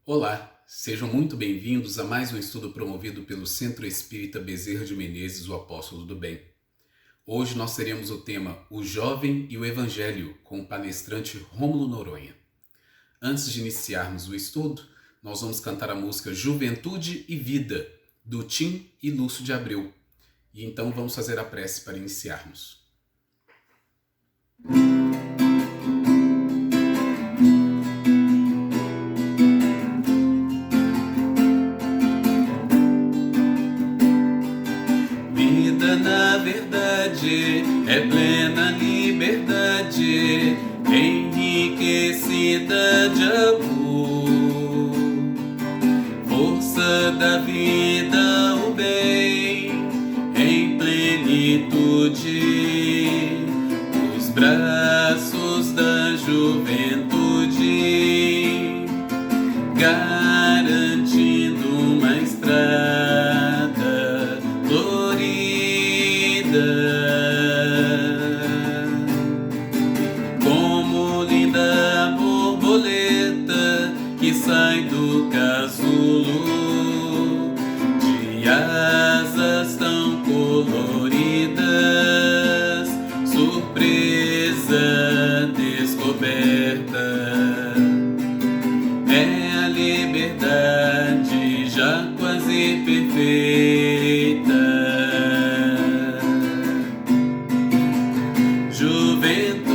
Olá, sejam muito bem-vindos a mais um estudo promovido pelo Centro Espírita Bezerra de Menezes, o Apóstolo do Bem. Hoje nós teremos o tema O Jovem e o Evangelho, com o palestrante Rômulo Noronha. Antes de iniciarmos o estudo, nós vamos cantar a música Juventude e Vida, do Tim e Lúcio de Abreu. E então vamos fazer a prece para iniciarmos. Vida na verdade é plena liberdade, enriquecida de amor. Força da vida, o bem em plenitude, os braços da juventude, garantindo uma estrada florida. Como linda borboleta que sai do casulo, de asas tão coloridas, surpresa descoberta. É a liberdade já quase perfeita. Juventude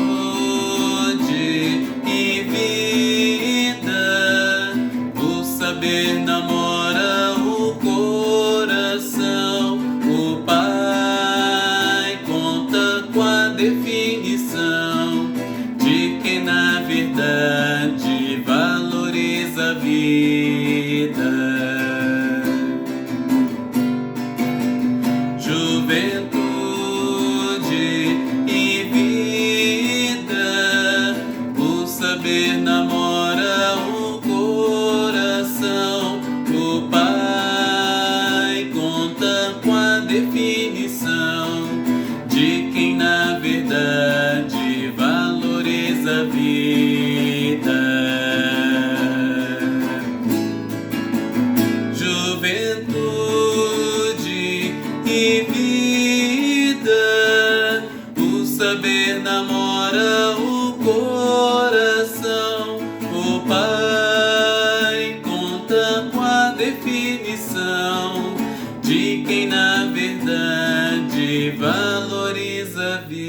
e vida, o saber namora o coração. O Pai conta com a definição de quem na verdade valoriza a vida. Juventude e vida, o saber namora o coração. O Pai conta com a definição de quem na verdade valoriza a vida. Juventude e vida, o saber namora o coração. O Pai conta com a definição de quem na verdade valoriza a vida.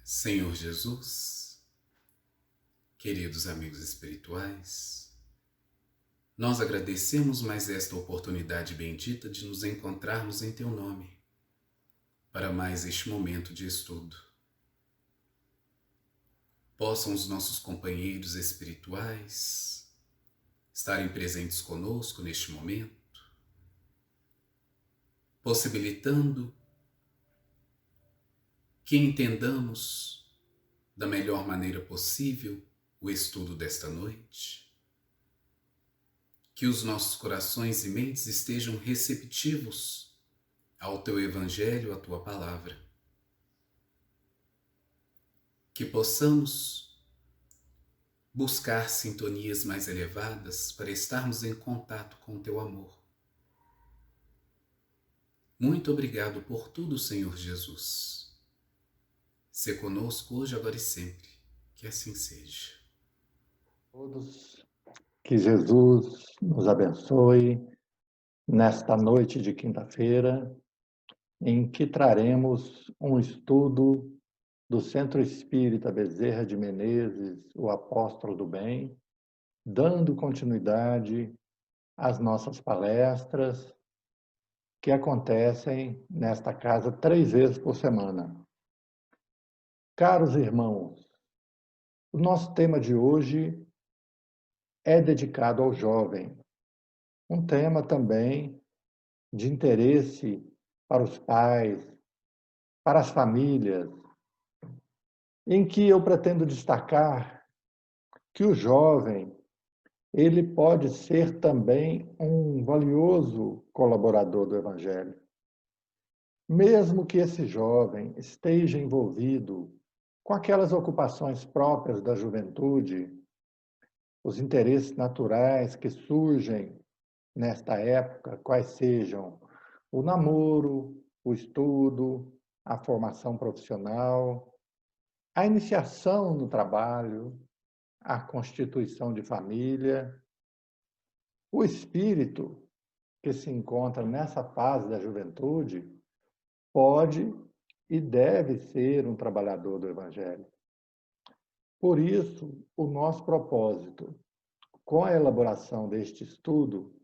Senhor Jesus, queridos amigos espirituais, nós agradecemos mais esta oportunidade bendita de nos encontrarmos em Teu nome, para mais este momento de estudo. Possam os nossos companheiros espirituais estarem presentes conosco neste momento, possibilitando que entendamos da melhor maneira possível o estudo desta noite, que os nossos corações e mentes estejam receptivos ao Teu Evangelho, à Tua Palavra, que possamos buscar sintonias mais elevadas para estarmos em contato com o Teu amor. Muito obrigado por tudo, Senhor Jesus. Sê conosco hoje, agora e sempre. Que assim seja. Todos, que Jesus nos abençoe nesta noite de quinta-feira, em que traremos um estudo do Centro Espírita Bezerra de Menezes, o Apóstolo do Bem, dando continuidade às nossas palestras que acontecem nesta casa 3 vezes por semana. Caros irmãos, o nosso tema de hoje é dedicado ao jovem, um tema também de interesse para os pais, para as famílias, em que eu pretendo destacar que o jovem ele pode ser também um valioso colaborador do Evangelho. Mesmo que esse jovem esteja envolvido com aquelas ocupações próprias da juventude, os interesses naturais que surgem nesta época, quais sejam o namoro, o estudo, a formação profissional, a iniciação no trabalho, a constituição de família, o espírito que se encontra nessa fase da juventude pode e deve ser um trabalhador do Evangelho. Por isso, o nosso propósito com a elaboração deste estudo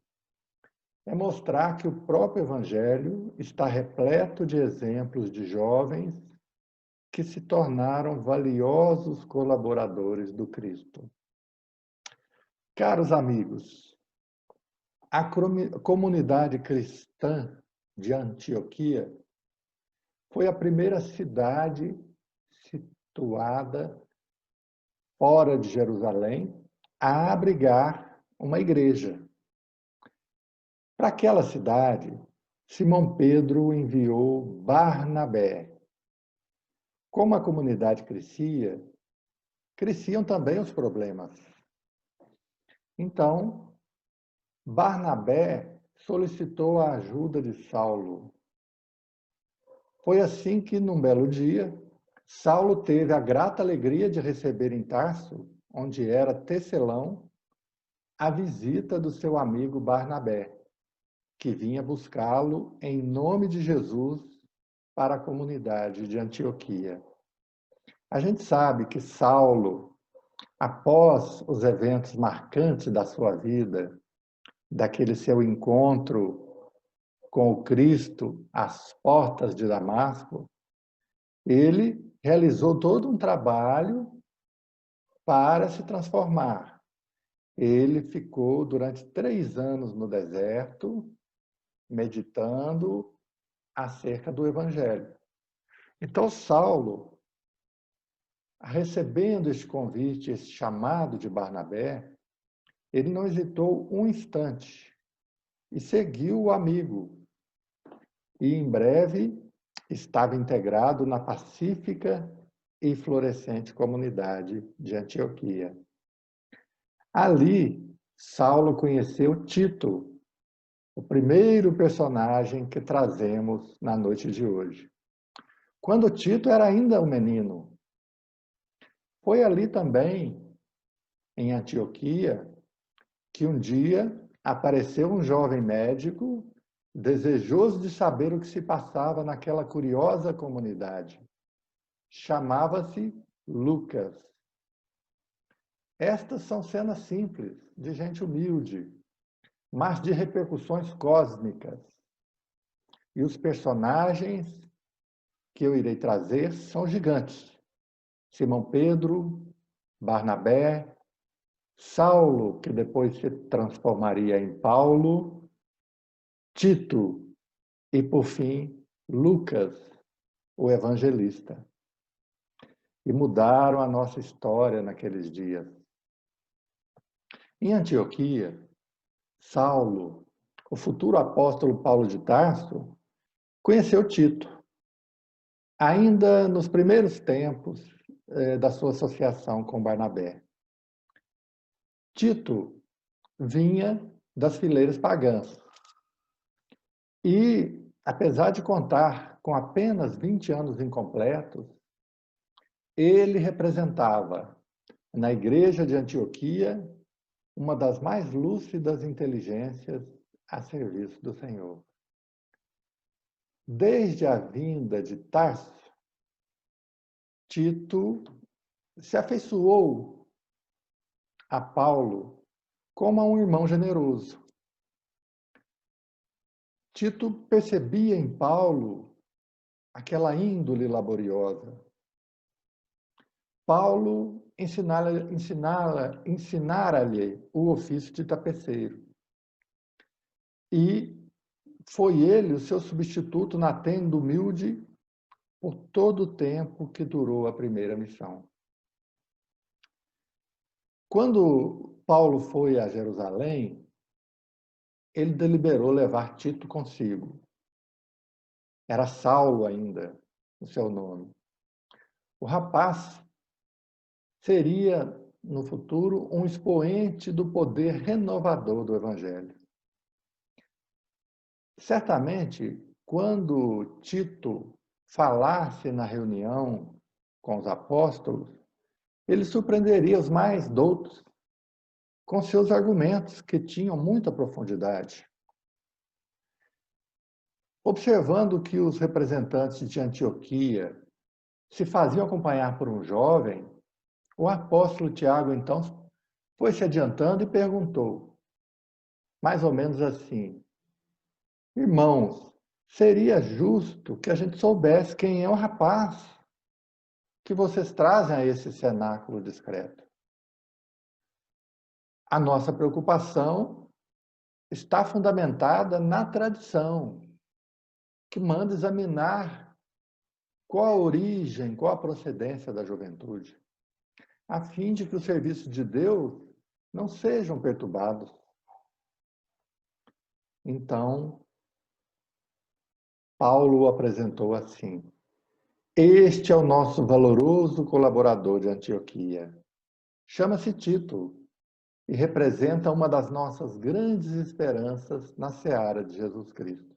é mostrar que o próprio Evangelho está repleto de exemplos de jovens que se tornaram valiosos colaboradores do Cristo. Caros amigos, a comunidade cristã de Antioquia foi a primeira cidade situada fora de Jerusalém a abrigar uma igreja. Para aquela cidade, Simão Pedro enviou Barnabé. Como a comunidade crescia, cresciam também os problemas. Então, Barnabé solicitou a ajuda de Saulo. Foi assim que, num belo dia, Saulo teve a grata alegria de receber em Tarso, onde era tecelão, a visita do seu amigo Barnabé, que vinha buscá-lo em nome de Jesus para a comunidade de Antioquia. A gente sabe que Saulo, após os eventos marcantes da sua vida, daquele seu encontro com o Cristo às portas de Damasco, ele realizou todo um trabalho para se transformar. Ele ficou durante 3 anos no deserto, meditando acerca do Evangelho. Então, Saulo, recebendo este convite, esse chamado de Barnabé, ele não hesitou um instante e seguiu o amigo. E, em breve, estava integrado na pacífica e florescente comunidade de Antioquia. Ali, Saulo conheceu Tito, o primeiro personagem que trazemos na noite de hoje. Quando Tito era ainda um menino. Foi ali também, em Antioquia, que um dia apareceu um jovem médico desejoso de saber o que se passava naquela curiosa comunidade. Chamava-se Lucas. Estas são cenas simples, de gente humilde, mas de repercussões cósmicas. E os personagens que eu irei trazer são gigantes. Simão Pedro, Barnabé, Saulo, que depois se transformaria em Paulo, Tito e, por fim, Lucas, o evangelista. E mudaram a nossa história naqueles dias. Em Antioquia, Saulo, o futuro apóstolo Paulo de Tarso, conheceu Tito, ainda nos primeiros tempos da sua associação com Barnabé. Tito vinha das fileiras pagãs e, apesar de contar com apenas 20 anos incompletos, ele representava, na igreja de Antioquia, uma das mais lúcidas inteligências a serviço do Senhor. Desde a vinda de Tarso, Tito se afeiçoou a Paulo como a um irmão generoso. Tito percebia em Paulo aquela índole laboriosa. Paulo ensinara-lhe o ofício de tapeceiro. E foi ele o seu substituto na tenda humilde por todo o tempo que durou a primeira missão. Quando Paulo foi a Jerusalém, ele deliberou levar Tito consigo. Era Saulo ainda, o seu nome. O rapaz seria, no futuro, um expoente do poder renovador do Evangelho. Certamente, quando Tito falasse na reunião com os apóstolos, ele surpreenderia os mais doutos com seus argumentos, que tinham muita profundidade. Observando que os representantes de Antioquia se faziam acompanhar por um jovem, o apóstolo Tiago, então, foi se adiantando e perguntou, mais ou menos assim: irmãos, seria justo que a gente soubesse quem é o rapaz que vocês trazem a esse cenáculo discreto. A nossa preocupação está fundamentada na tradição, que manda examinar qual a origem, qual a procedência da juventude, a fim de que os serviços de Deus não sejam perturbados. Então, Paulo o apresentou assim: este é o nosso valoroso colaborador de Antioquia. Chama-se Tito e representa uma das nossas grandes esperanças na seara de Jesus Cristo.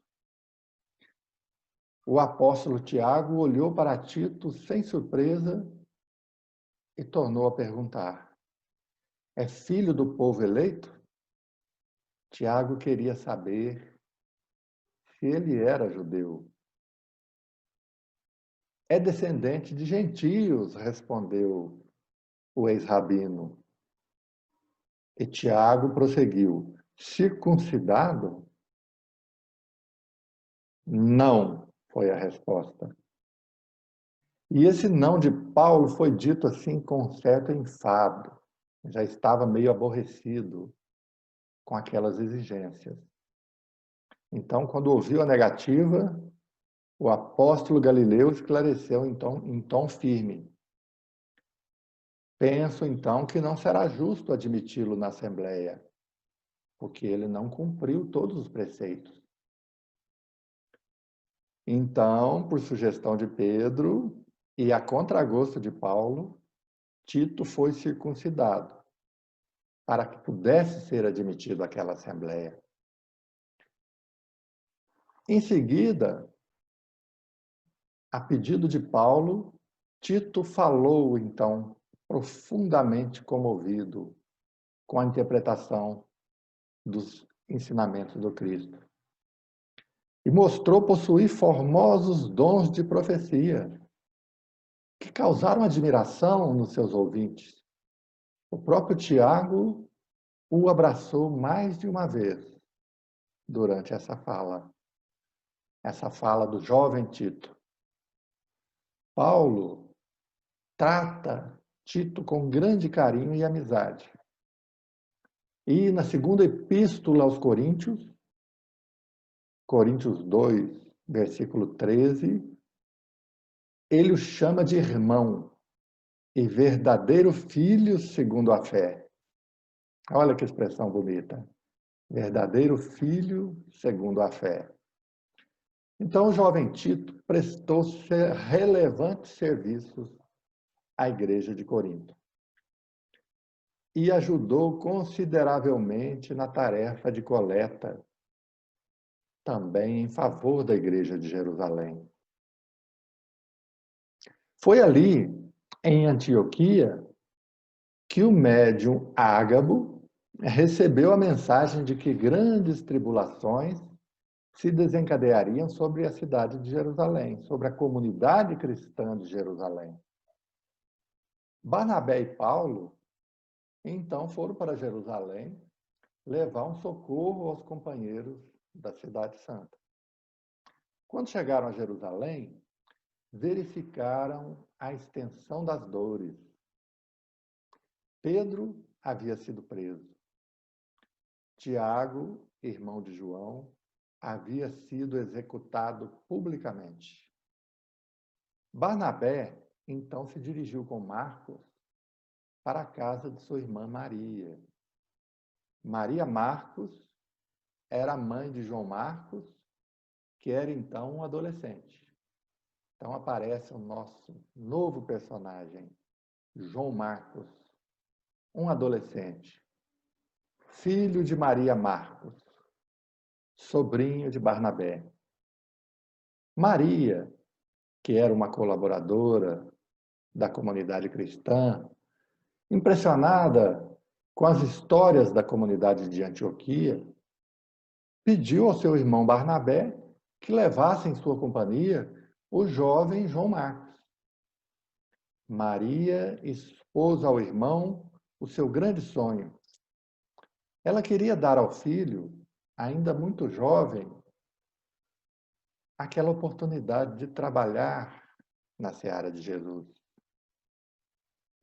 O apóstolo Tiago olhou para Tito sem surpresa e tornou a perguntar: é filho do povo eleito? Tiago queria saber se ele era judeu. É descendente de gentios, respondeu o ex-rabino. E Tiago prosseguiu: circuncidado? Não, foi a resposta. E esse não de Paulo foi dito assim com um certo enfado. Já estava meio aborrecido com aquelas exigências. Então, quando ouviu a negativa, o apóstolo Galileu esclareceu em tom firme: penso, então, que não será justo admiti-lo na Assembleia, porque ele não cumpriu todos os preceitos. Então, por sugestão de Pedro e a contragosto de Paulo, Tito foi circuncidado, para que pudesse ser admitido àquela Assembleia. Em seguida, a pedido de Paulo, Tito falou, então, profundamente comovido com a interpretação dos ensinamentos do Cristo. E mostrou possuir formosos dons de profecia, que causaram admiração nos seus ouvintes. O próprio Tiago o abraçou mais de uma vez durante essa fala do jovem Tito. Paulo trata Tito com grande carinho e amizade. E na segunda epístola aos Coríntios, Coríntios 2, versículo 13, ele o chama de irmão e verdadeiro filho segundo a fé. Olha que expressão bonita. Verdadeiro filho segundo a fé. Então, o jovem Tito prestou relevantes serviços à igreja de Corinto e ajudou consideravelmente na tarefa de coleta, também em favor da igreja de Jerusalém. Foi ali, em Antioquia, que o médium Ágabo recebeu a mensagem de que grandes tribulações se desencadeariam sobre a cidade de Jerusalém, sobre a comunidade cristã de Jerusalém. Barnabé e Paulo, então, foram para Jerusalém levar um socorro aos companheiros da Cidade Santa. Quando chegaram a Jerusalém, verificaram a extensão das dores. Pedro havia sido preso. Tiago, irmão de João, havia sido executado publicamente. Barnabé, então, se dirigiu com Marcos para a casa de sua irmã Maria Maria Marcos era a mãe de João Marcos, que era então um adolescente. Então aparece o nosso novo personagem, João Marcos, um adolescente, filho de Maria Marcos, sobrinho de Barnabé. Maria, que era uma colaboradora da comunidade cristã, impressionada com as histórias da comunidade de Antioquia, pediu ao seu irmão Barnabé que levasse em sua companhia o jovem João Marcos. Maria expôs ao irmão o seu grande sonho. Ela queria dar ao filho, ainda muito jovem, aquela oportunidade de trabalhar na seara de Jesus.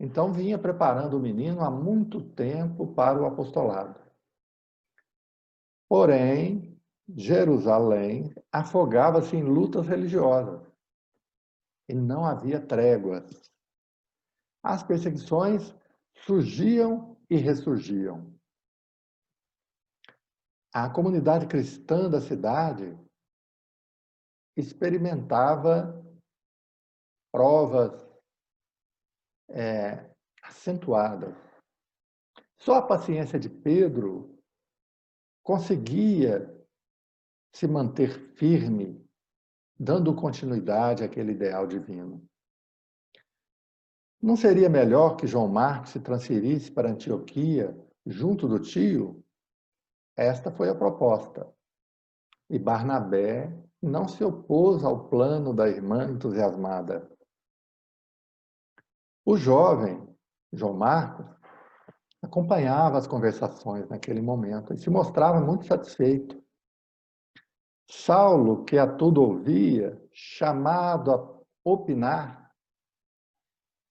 Então vinha preparando o menino há muito tempo para o apostolado. Porém, Jerusalém afogava-se em lutas religiosas e não havia tréguas. As perseguições surgiam e ressurgiam. A comunidade cristã da cidade experimentava provas acentuadas. Só a paciência de Pedro conseguia se manter firme, dando continuidade àquele ideal divino. Não seria melhor que João Marcos se transferisse para Antioquia, junto do tio? Esta foi a proposta. E Barnabé não se opôs ao plano da irmã entusiasmada. O jovem, João Marcos, acompanhava as conversações naquele momento e se mostrava muito satisfeito. Saulo, que a tudo ouvia, chamado a opinar,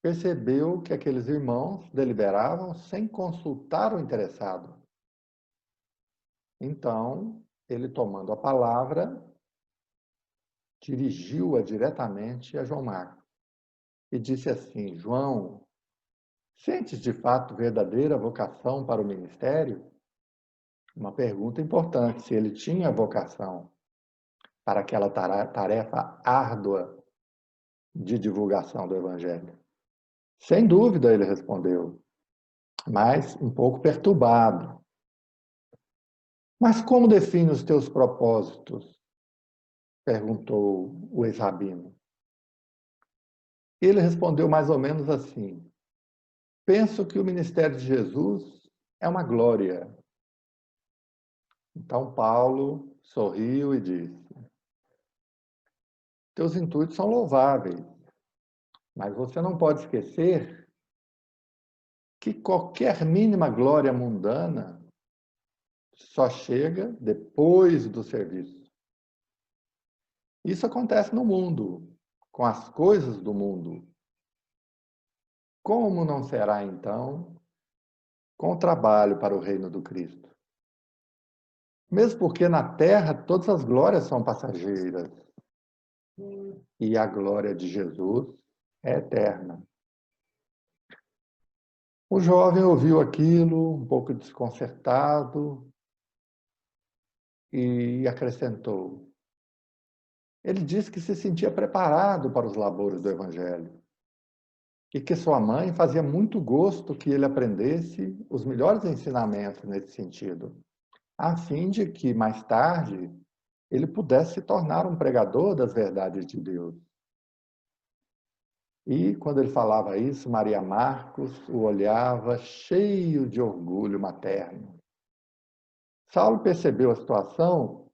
percebeu que aqueles irmãos deliberavam sem consultar o interessado. Então, ele, tomando a palavra, dirigiu-a diretamente a João Marcos e disse assim: João, sentes de fato verdadeira vocação para o ministério? Uma pergunta importante, se ele tinha vocação para aquela tarefa árdua de divulgação do Evangelho. Sem dúvida, ele respondeu, mas um pouco perturbado. Mas como define os teus propósitos? Perguntou o ex-rabino. Ele respondeu mais ou menos assim: penso que o ministério de Jesus é uma glória. Então Paulo sorriu e disse: teus intuitos são louváveis, mas você não pode esquecer que qualquer mínima glória mundana só chega depois do serviço. Isso acontece no mundo, com as coisas do mundo. Como não será, então, com o trabalho para o reino do Cristo? Mesmo porque na terra todas as glórias são passageiras e a glória de Jesus é eterna. O jovem ouviu aquilo, um pouco desconcertado, e acrescentou. Ele disse que se sentia preparado para os labores do Evangelho e que sua mãe fazia muito gosto que ele aprendesse os melhores ensinamentos nesse sentido, a fim de que, mais tarde, ele pudesse se tornar um pregador das verdades de Deus. E, quando ele falava isso, Maria Marcos o olhava cheio de orgulho materno. Saulo percebeu a situação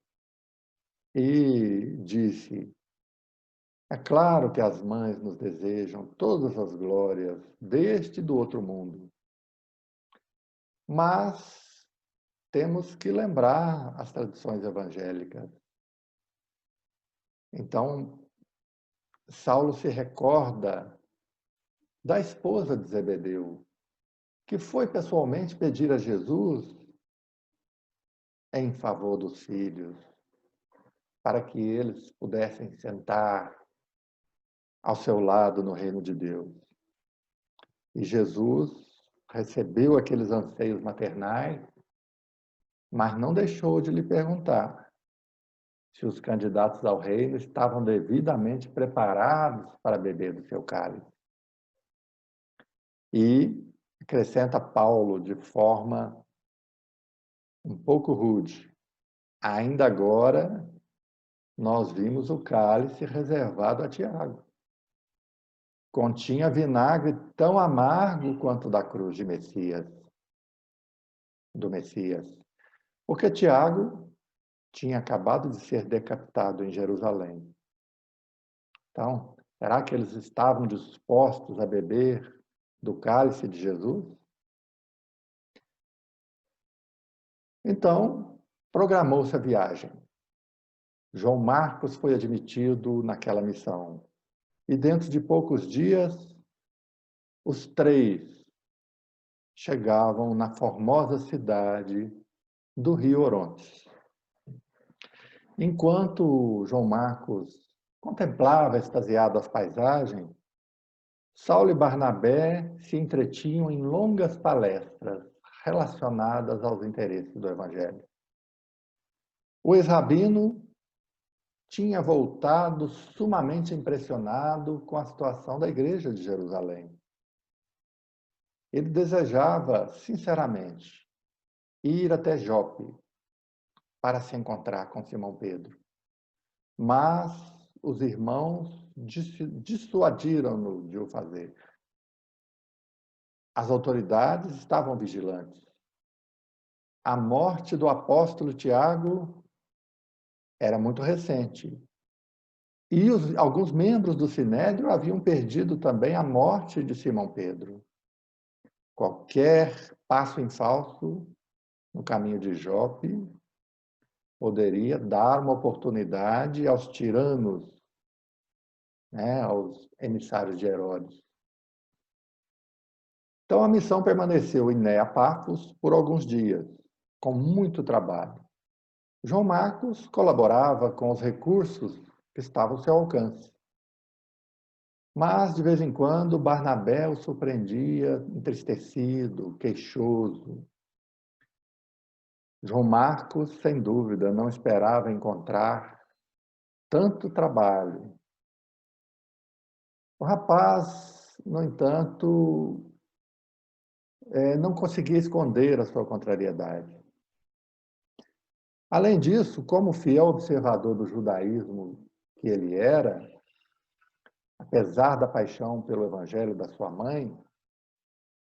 e disse: é claro que as mães nos desejam todas as glórias deste e do outro mundo. Mas temos que lembrar as tradições evangélicas. Então, Saulo se recorda da esposa de Zebedeu, que foi pessoalmente pedir a Jesus em favor dos filhos, para que eles pudessem sentar ao seu lado no reino de Deus. E Jesus recebeu aqueles anseios maternais mas não deixou de lhe perguntar se os candidatos ao reino estavam devidamente preparados para beber do seu cálice. E acrescenta Paulo de forma um pouco rude: ainda agora nós vimos o cálice reservado a Tiago. Continha vinagre tão amargo quanto o da cruz do Messias. Porque Tiago tinha acabado de ser decapitado em Jerusalém. Então, será que eles estavam dispostos a beber do cálice de Jesus? Então, programou-se a viagem. João Marcos foi admitido naquela missão. E dentro de poucos dias, os três chegavam na formosa cidade do Rio Orontes. Enquanto João Marcos contemplava extasiado as paisagens, Saulo e Barnabé se entretinham em longas palestras relacionadas aos interesses do Evangelho. O ex-rabino tinha voltado sumamente impressionado com a situação da igreja de Jerusalém. Ele desejava, sinceramente, ir até Jope para se encontrar com Simão Pedro. Mas os irmãos dissuadiram-no de o fazer. As autoridades estavam vigilantes. A morte do apóstolo Tiago era muito recente. E alguns membros do Sinédrio haviam perdido também a morte de Simão Pedro. Qualquer passo em falso no caminho de Jope poderia dar uma oportunidade aos tiranos, aos emissários de Herodes. Então a missão permaneceu em Nea Parfos por alguns dias, com muito trabalho. João Marcos colaborava com os recursos que estavam ao seu alcance. Mas, de vez em quando, Barnabé o surpreendia entristecido, queixoso. João Marcos, sem dúvida, não esperava encontrar tanto trabalho. O rapaz, no entanto, não conseguia esconder a sua contrariedade. Além disso, como fiel observador do judaísmo que ele era, apesar da paixão pelo evangelho da sua mãe,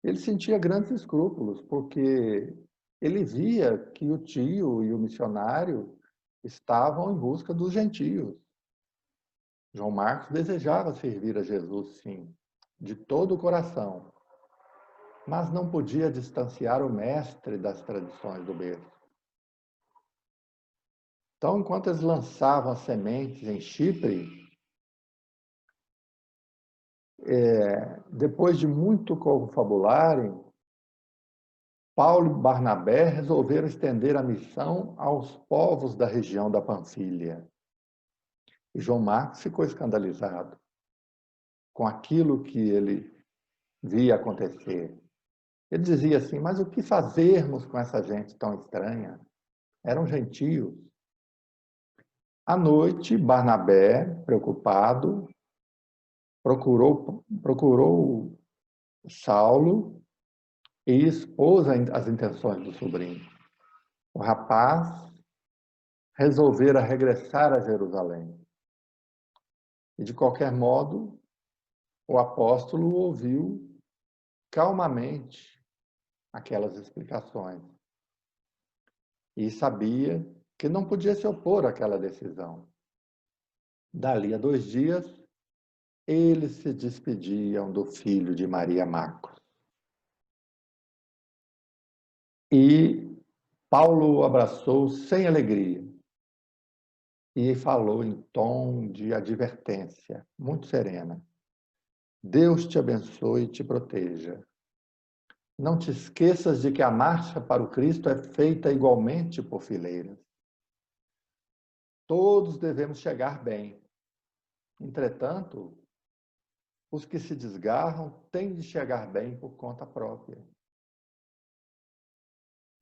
ele sentia grandes escrúpulos, porque ele via que o tio e o missionário estavam em busca dos gentios. João Marcos desejava servir a Jesus, sim, de todo o coração, mas não podia distanciar o mestre das tradições do berço. Então, enquanto eles lançavam as sementes em Chipre, depois de muito confabularem, Paulo e Barnabé resolveram estender a missão aos povos da região da Panfilha. E João Marcos ficou escandalizado com aquilo que ele via acontecer. Ele dizia assim: mas o que fazermos com essa gente tão estranha? Eram gentios. À noite, Barnabé, preocupado, procurou Saulo e expôs as intenções do sobrinho. O rapaz resolvera regressar a Jerusalém. E, de qualquer modo, o apóstolo ouviu calmamente aquelas explicações e sabia que não podia se opor àquela decisão. Dali a 2 dias, eles se despediam do filho de Maria Marcos. E Paulo o abraçou sem alegria e falou em tom de advertência, muito serena: Deus te abençoe e te proteja. Não te esqueças de que a marcha para o Cristo é feita igualmente por fileiras. Todos devemos chegar bem. Entretanto, os que se desgarram têm de chegar bem por conta própria.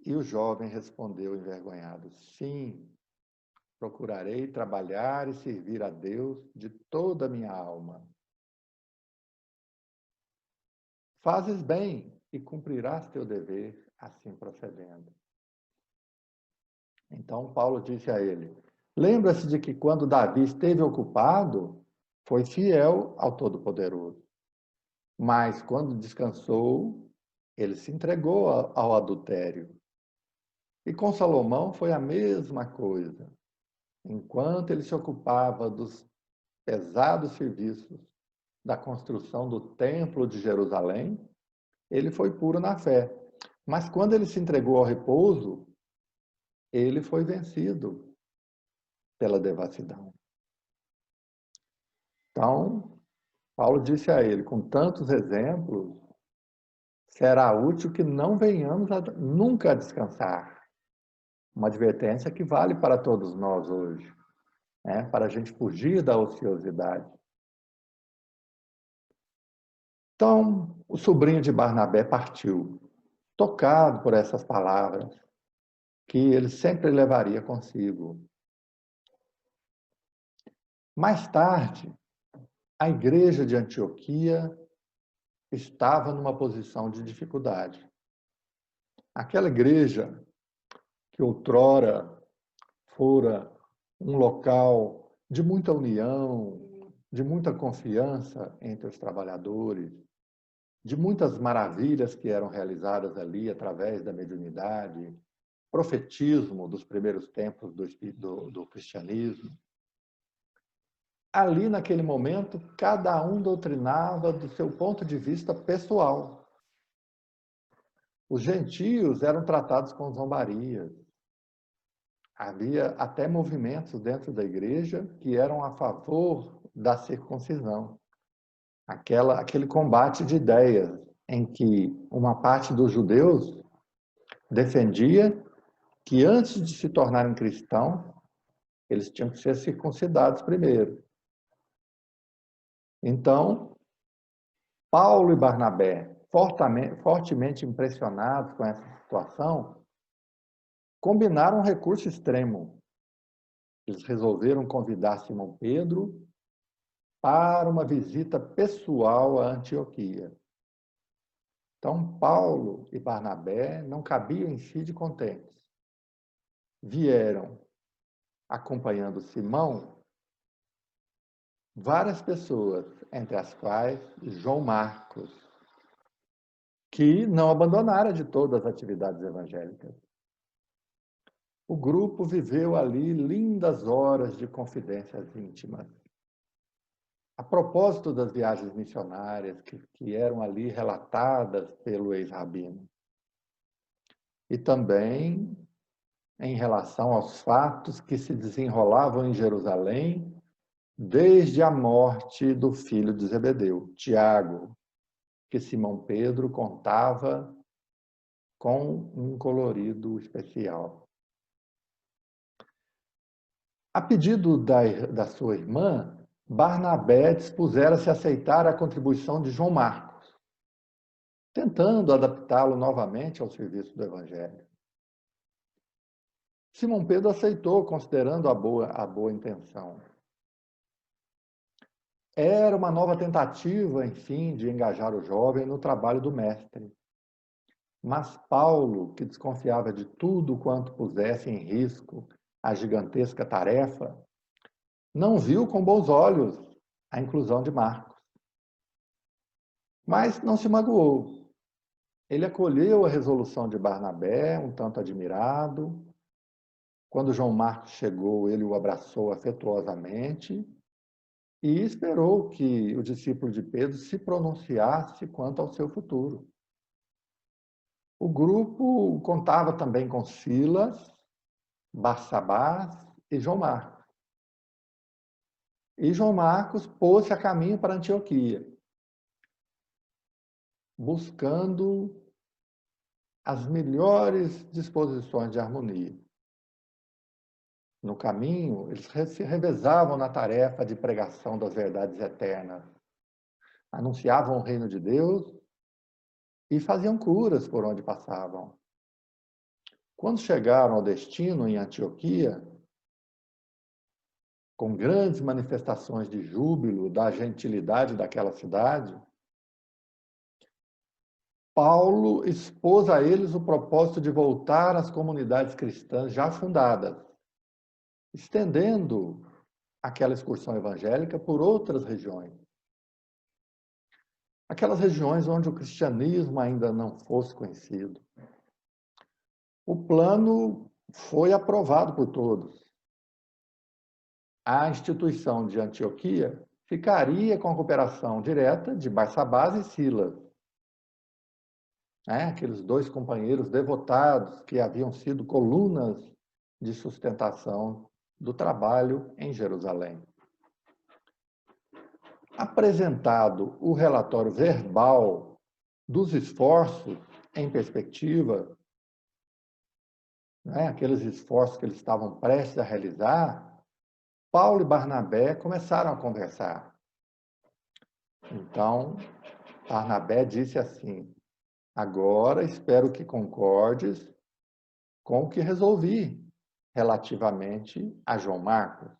E o jovem respondeu envergonhado: sim, procurarei trabalhar e servir a Deus de toda a minha alma. Fazes bem e cumprirás teu dever assim procedendo. Então Paulo disse a ele: lembra-se de que quando Davi esteve ocupado, foi fiel ao Todo-Poderoso. Mas quando descansou, ele se entregou ao adultério. E com Salomão foi a mesma coisa. Enquanto ele se ocupava dos pesados serviços da construção do Templo de Jerusalém, ele foi puro na fé. Mas quando ele se entregou ao repouso, ele foi vencido pela devassidão. Então, Paulo disse a ele, com tantos exemplos, será útil que não venhamos nunca a descansar. Uma advertência que vale para todos nós hoje, né? Para a gente fugir da ociosidade. Então, o sobrinho de Barnabé partiu, tocado por essas palavras, que ele sempre levaria consigo. Mais tarde, a igreja de Antioquia estava numa posição de dificuldade. Aquela igreja que outrora fora um local de muita união, de muita confiança entre os trabalhadores, de muitas maravilhas que eram realizadas ali através da mediunidade, profetismo dos primeiros tempos do cristianismo. Ali, naquele momento, cada um doutrinava do seu ponto de vista pessoal. Os gentios eram tratados com zombaria. Havia até movimentos dentro da igreja que eram a favor da circuncisão. Aquele combate de ideias em que uma parte dos judeus defendia que antes de se tornarem cristãos, eles tinham que ser circuncidados primeiro. Então, Paulo e Barnabé, fortemente impressionados com essa situação, combinaram um recurso extremo. Eles resolveram convidar Simão Pedro para uma visita pessoal à Antioquia. Então, Paulo e Barnabé não cabiam em si de contentes. Vieram acompanhando Simão várias pessoas, entre as quais João Marcos, que não abandonaram de todas as atividades evangélicas. O grupo viveu ali lindas horas de confidências íntimas. A propósito das viagens missionárias que eram ali relatadas pelo ex-rabino. E também em relação aos fatos que se desenrolavam em Jerusalém desde a morte do filho de Zebedeu, Tiago, que Simão Pedro contava com um colorido especial. A pedido da sua irmã, Barnabé dispusera-se a aceitar a contribuição de João Marcos, tentando adaptá-lo novamente ao serviço do Evangelho. Simão Pedro aceitou, considerando a boa intenção. Era uma nova tentativa, enfim, de engajar o jovem no trabalho do mestre. Mas Paulo, que desconfiava de tudo quanto pusesse em risco a gigantesca tarefa, não viu com bons olhos a inclusão de Marcos. Mas não se magoou. Ele acolheu a resolução de Barnabé, um tanto admirado. Quando João Marcos chegou, ele o abraçou afetuosamente e esperou que o discípulo de Pedro se pronunciasse quanto ao seu futuro. O grupo contava também com Silas, Barsabás e João Marcos. E João Marcos pôs-se a caminho para Antioquia, buscando as melhores disposições de harmonia. No caminho, eles se revezavam na tarefa de pregação das verdades eternas. Anunciavam o reino de Deus e faziam curas por onde passavam. Quando chegaram ao destino, em Antioquia, com grandes manifestações de júbilo da gentilidade daquela cidade, Paulo expôs a eles o propósito de voltar às comunidades cristãs já fundadas, estendendo aquela excursão evangélica por outras regiões. Aquelas regiões onde o cristianismo ainda não fosse conhecido. O plano foi aprovado por todos. A instituição de Antioquia ficaria com a cooperação direta de Barsabás e Silas, aqueles dois companheiros devotados que haviam sido colunas de sustentação do trabalho em Jerusalém. Apresentado o relatório verbal dos esforços em perspectiva, aqueles esforços que eles estavam prestes a realizar, Paulo e Barnabé começaram a conversar. Então, Barnabé disse assim: agora espero que concordes com o que resolvi relativamente a João Marcos.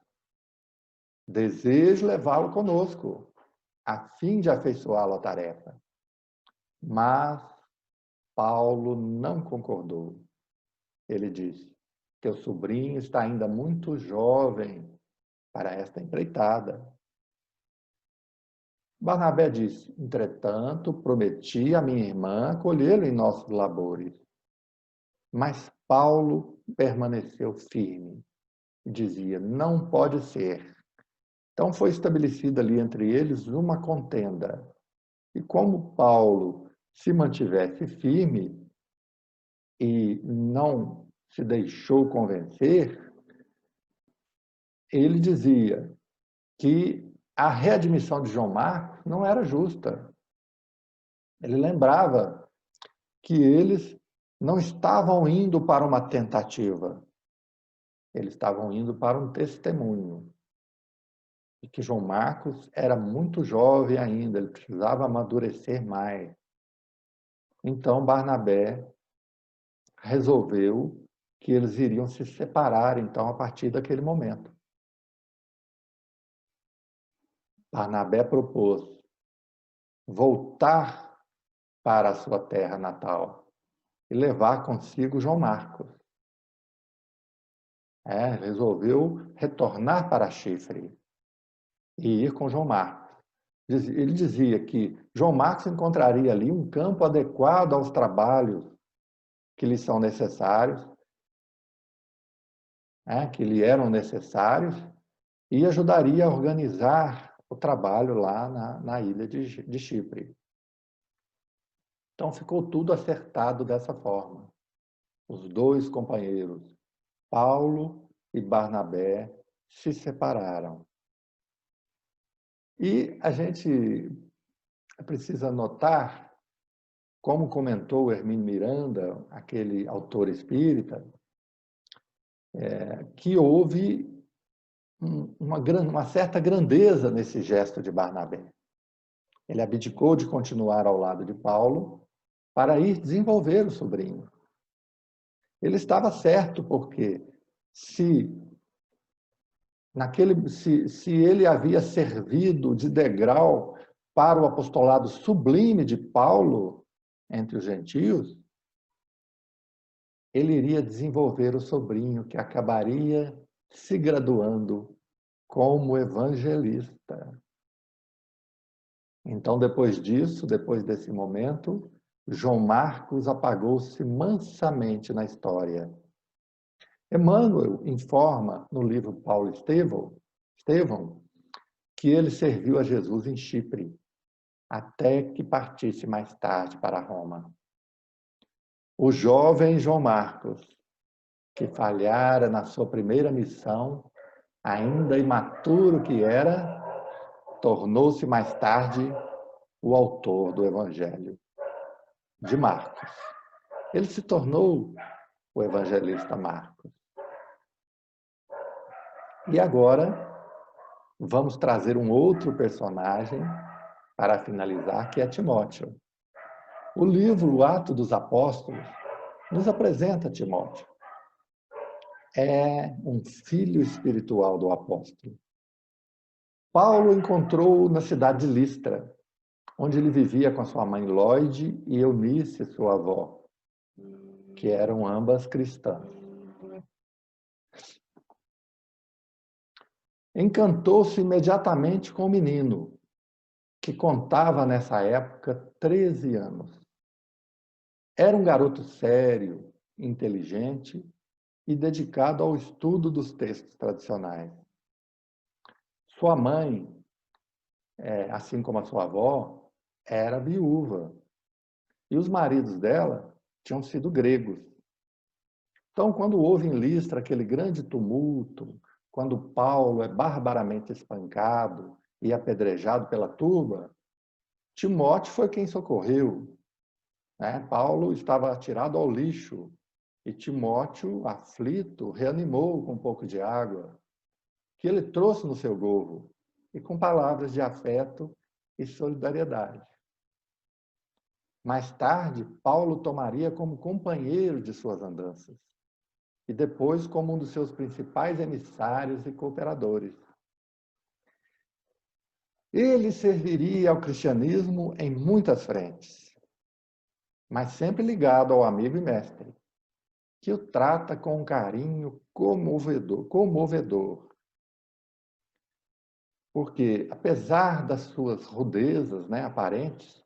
Desejo levá-lo conosco, a fim de afeiçoá-lo à tarefa. Mas Paulo não concordou. Ele disse: teu sobrinho está ainda muito jovem para esta empreitada. Barnabé disse: entretanto, prometi à minha irmã acolhê-lo em nossos labores. Mas Paulo permaneceu firme e dizia: não pode ser. Então foi estabelecida ali entre eles uma contenda. E como Paulo se mantivesse firme e não se deixou convencer, ele dizia que a readmissão de João Marcos não era justa. Ele lembrava que eles não estavam indo para uma tentativa, eles estavam indo para um testemunho. E que João Marcos era muito jovem ainda, ele precisava amadurecer mais. Então Barnabé resolveu que eles iriam se separar, então, a partir daquele momento. Barnabé propôs voltar para a sua terra natal e levar consigo João Marcos. Resolveu retornar para Chifre e ir com João Marcos. Ele dizia que João Marcos encontraria ali um campo adequado aos trabalhos que lhe são necessários, que lhe eram necessários, e ajudaria a organizar o trabalho lá na ilha de Chipre. Então ficou tudo acertado dessa forma. Os dois companheiros, Paulo e Barnabé, se separaram. E a gente precisa notar, como comentou Hermínio Miranda, aquele autor espírita, que houve uma certa grandeza nesse gesto de Barnabé. Ele abdicou de continuar ao lado de Paulo para ir desenvolver o sobrinho. Ele estava certo, porque se ele havia servido de degrau para o apostolado sublime de Paulo entre os gentios, ele iria desenvolver o sobrinho que acabaria se graduando como evangelista. Então, depois disso, depois desse momento, João Marcos apagou-se mansamente na história. Emmanuel informa no livro Paulo Estevão que ele serviu a Jesus em Chipre, até que partisse mais tarde para Roma. O jovem João Marcos, que falhara na sua primeira missão, ainda imaturo que era, tornou-se mais tarde o autor do Evangelho de Marcos. Ele se tornou o evangelista Marcos. E agora vamos trazer um outro personagem para finalizar, que é Timóteo. O livro O Ato dos Apóstolos nos apresenta Timóteo. É um filho espiritual do apóstolo. Paulo encontrou na cidade de Listra, onde ele vivia com a sua mãe Lóide e Eunice, sua avó, que eram ambas cristãs. Encantou-se imediatamente com o menino, que contava nessa época 13 anos. Era um garoto sério, inteligente e dedicado ao estudo dos textos tradicionais. Sua mãe, assim como a sua avó, era viúva, e os maridos dela tinham sido gregos. Então, quando houve em Listra aquele grande tumulto, quando Paulo é barbaramente espancado e apedrejado pela turba, Timóteo foi quem socorreu, né? Paulo estava atirado ao lixo e Timóteo, aflito, reanimou com um pouco de água que ele trouxe no seu gorro e com palavras de afeto e solidariedade. Mais tarde, Paulo tomaria como companheiro de suas andanças e depois como um dos seus principais emissários e cooperadores. Ele serviria ao cristianismo em muitas frentes, mas sempre ligado ao amigo e mestre, que o trata com um carinho comovedor. Porque, apesar das suas rudezas, né, aparentes,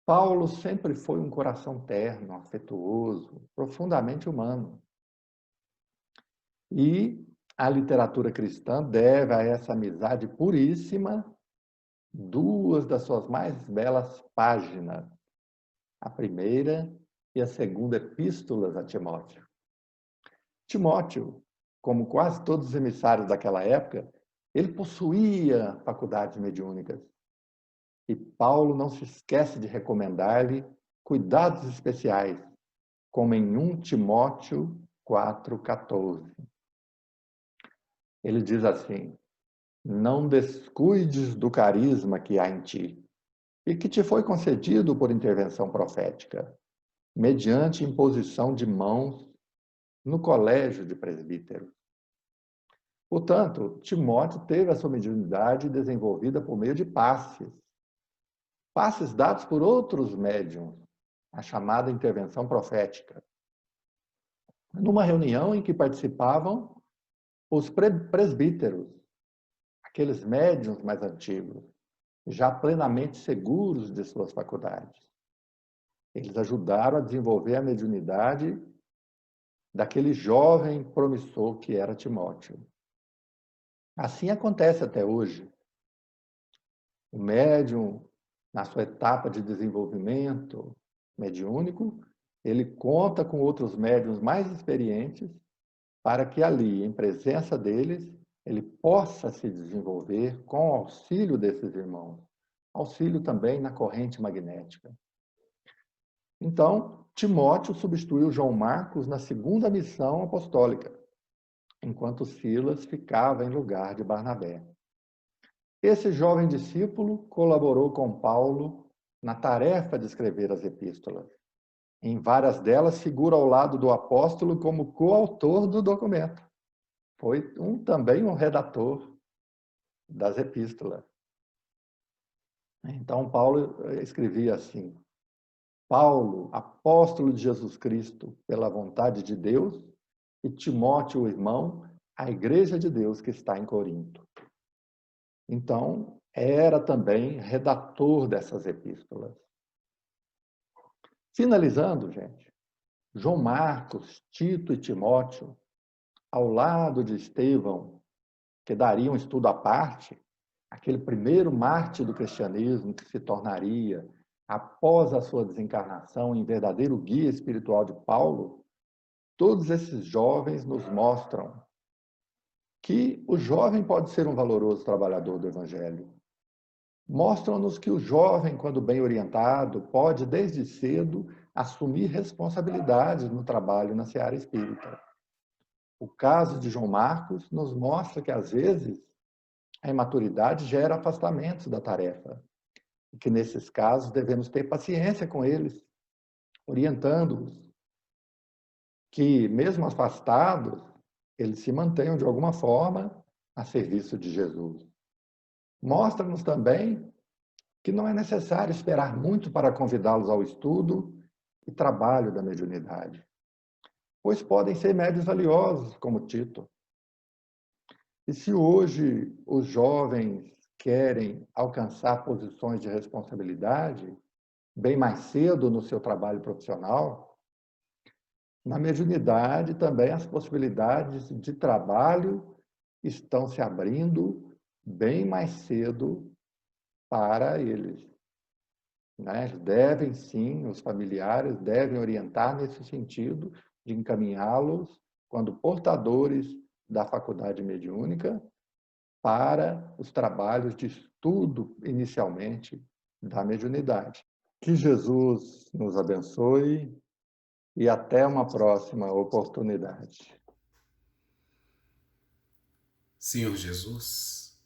Paulo sempre foi um coração terno, afetuoso, profundamente humano. E a literatura cristã deve a essa amizade puríssima duas das suas mais belas páginas, a primeira e a segunda epístolas a Timóteo. Timóteo, como quase todos os emissários daquela época, ele possuía faculdades mediúnicas. E Paulo não se esquece de recomendar-lhe cuidados especiais, como em 1 Timóteo 4,14. Ele diz assim: não descuides do carisma que há em ti e que te foi concedido por intervenção profética, mediante imposição de mãos no colégio de presbíteros. Portanto, Timóteo teve a sua mediunidade desenvolvida por meio de passes dados por outros médiuns, a chamada intervenção profética. Numa reunião em que participavam os presbíteros, aqueles médiuns mais antigos, já plenamente seguros de suas faculdades. Eles ajudaram a desenvolver a mediunidade daquele jovem promissor que era Timóteo. Assim acontece até hoje. O médium, na sua etapa de desenvolvimento mediúnico, ele conta com outros médiuns mais experientes para que ali, em presença deles, ele possa se desenvolver com o auxílio desses irmãos. Auxílio também na corrente magnética. Então, Timóteo substituiu João Marcos na segunda missão apostólica, enquanto Silas ficava em lugar de Barnabé. Esse jovem discípulo colaborou com Paulo na tarefa de escrever as epístolas. Em várias delas, figura ao lado do apóstolo como coautor do documento. Foi também um redator das epístolas. Então, Paulo escrevia assim: Paulo, apóstolo de Jesus Cristo, pela vontade de Deus, e Timóteo, o irmão, a igreja de Deus que está em Corinto. Então, era também redator dessas epístolas. Finalizando, gente, João Marcos, Tito e Timóteo, ao lado de Estevão, que daria um estudo à parte, aquele primeiro mártir do cristianismo que se tornaria, após a sua desencarnação, em verdadeiro guia espiritual de Paulo, todos esses jovens nos mostram que o jovem pode ser um valoroso trabalhador do Evangelho. Mostram-nos que o jovem, quando bem orientado, pode, desde cedo, assumir responsabilidades no trabalho na seara espírita. O caso de João Marcos nos mostra que, às vezes, a imaturidade gera afastamentos da tarefa, e que, nesses casos, devemos ter paciência com eles, orientando-os. que, mesmo afastados, eles se mantenham de alguma forma a serviço de Jesus. Mostra-nos também que não é necessário esperar muito para convidá-los ao estudo e trabalho da mediunidade, pois podem ser médios valiosos, como Tito. E se hoje os jovens querem alcançar posições de responsabilidade bem mais cedo no seu trabalho profissional, na mediunidade também as possibilidades de trabalho estão se abrindo bem mais cedo para eles, né? Devem sim, os familiares devem orientar nesse sentido de encaminhá-los, quando portadores da faculdade mediúnica, para os trabalhos de estudo, inicialmente, da mediunidade. Que Jesus nos abençoe e até uma próxima oportunidade. Senhor Jesus,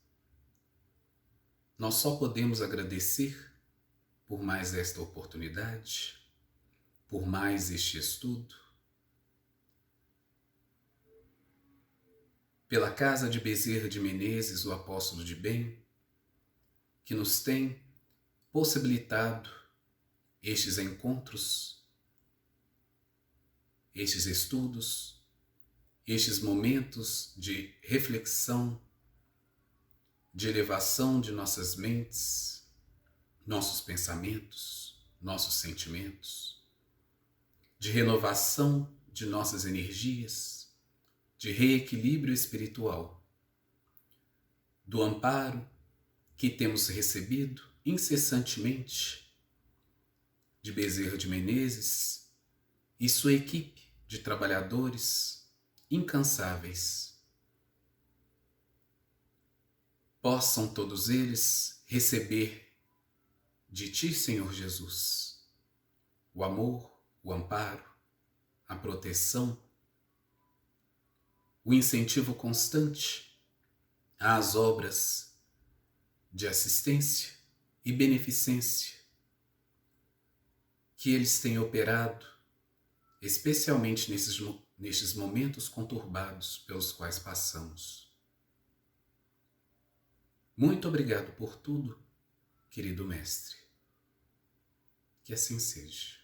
nós só podemos agradecer por mais esta oportunidade, por mais este estudo, pela Casa de Bezerra de Menezes, o Apóstolo de Bem, que nos tem possibilitado estes encontros, estes estudos, estes momentos de reflexão, de elevação de nossas mentes, nossos pensamentos, nossos sentimentos, de renovação de nossas energias, de reequilíbrio espiritual, do amparo que temos recebido incessantemente de Bezerra de Menezes e sua equipe de trabalhadores incansáveis. Possam todos eles receber de Ti, Senhor Jesus, o amor, o amparo, a proteção, o incentivo constante às obras de assistência e beneficência que eles têm operado, especialmente nestes momentos conturbados pelos quais passamos. Muito obrigado por tudo, querido Mestre. Que assim seja.